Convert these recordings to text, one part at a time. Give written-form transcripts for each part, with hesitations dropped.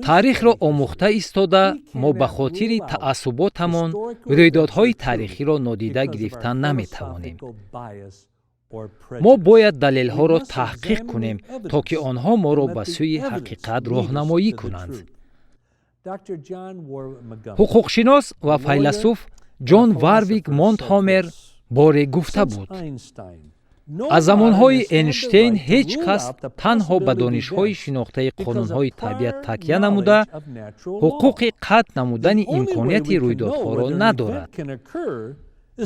таърихро омӯхта истода, мо ба хотири таассуботамон рӯйдодҳои таърихиро нодида гирифта наметавонем. мо бояд далелҳоро таҳқиқ кунем, то ки онҳо моро ба сӯи ҳақиқат роҳнамоӣ кунанд. ҳуқуқшинос ва файласуф Ҷон Варвик Монтҳомер боре гуфта буд: аз замонҳои Эйнштейн ҳеҷ кас танҳо ба донишҳои шинохтаи қонунҳои табиат такя намуда, ҳуқуқи қатъ намудани имконияти рӯйдодҳоро надорад.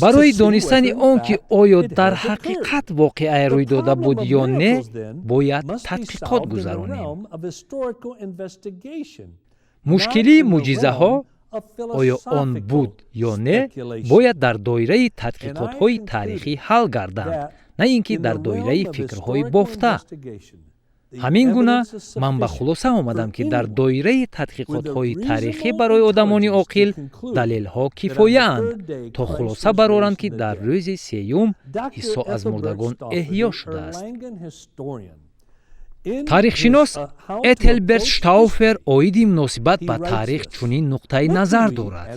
барои донистани он ки оё дар ҳақиқат воқеае рӯй дода буд ё не, бояд тадқиқот гузаронем. мушкилии мӯъҷизаҳо, оё он буд ё не, бояд дар доираи тадқиқотҳои таърихӣ ҳал гарданд, на ин ки дар доираи фикрҳои бофта. ҳамин гуна ман ба хулоса омадам ки дар доираи тадқиқотҳои таърихӣ барои одамони оқил далелҳо кифояанд, то хулоса бароранд ки дар рӯзи сеюм Исо аз мурдагон эҳьё шудааст. таърихшинос Этельберт Штауфер оиди муносибат ба таърих чунин нуқтаи назар дорад: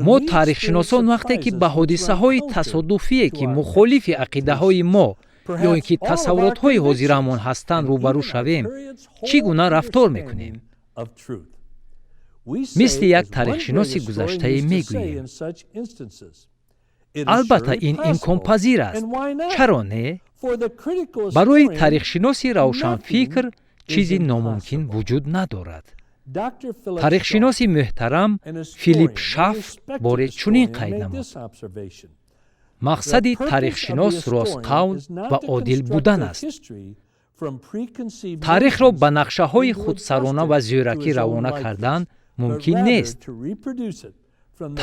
мо таърихшиносон вақте ки ба ҳодисаҳои тасодуфие ки мухолифи ақидаҳои мо ё ин ки тасаввуротҳои ҳозирамон ҳастанд рӯбарӯ шавем, чӣ гуна рафтор мекунем? мисли як таърихшиноси гузаштае мегӯем: албатта ин имконпазир аст. чаро не? барои таърихшиноси равшанфикр чизи номумкин вуҷуд надорад. таърихшиноси муҳтарам Филипп Шаф боре чунин қайд намуд: мақсади таърихшинос ростқавл ва одил будан аст. таърихро ба нақшаҳои худсарона ва зӯракӣ равона кардан мумкин нест.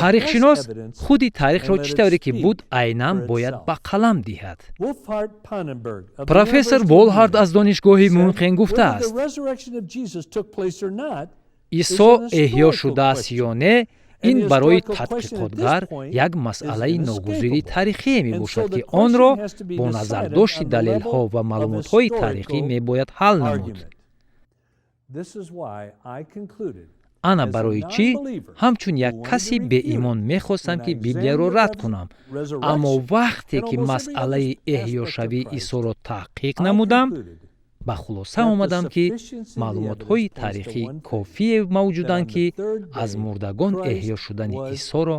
таърихшинос худи таърихро чӣ тавре ки буд айнан бояд ба қалам диҳад. профессор Волҳард аз донишгоҳи Мюнхен гуфтааст: исо эҳьё шудааст ё не, ин барои тадқиқотгар як масъалаи ногузири таърихие мебошад ки онро бо назардошти далелҳо ва маълумотҳои таърихӣ мебояд ҳал намуд. ана барои чӣ ҳамчун як каси беимон мехостам ки библияро рад кунам, аммо вақте ки масъалаи эҳьёшавии Исоро таҳқиқ намудам, ба хулоса омадам ки маълумотҳои таърихӣ кофие мавҷуданд ки аз мурдагон эҳьё шудани Исоро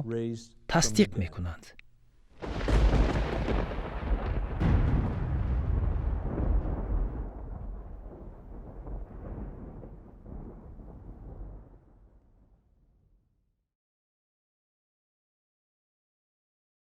тасдиқ мекунанд.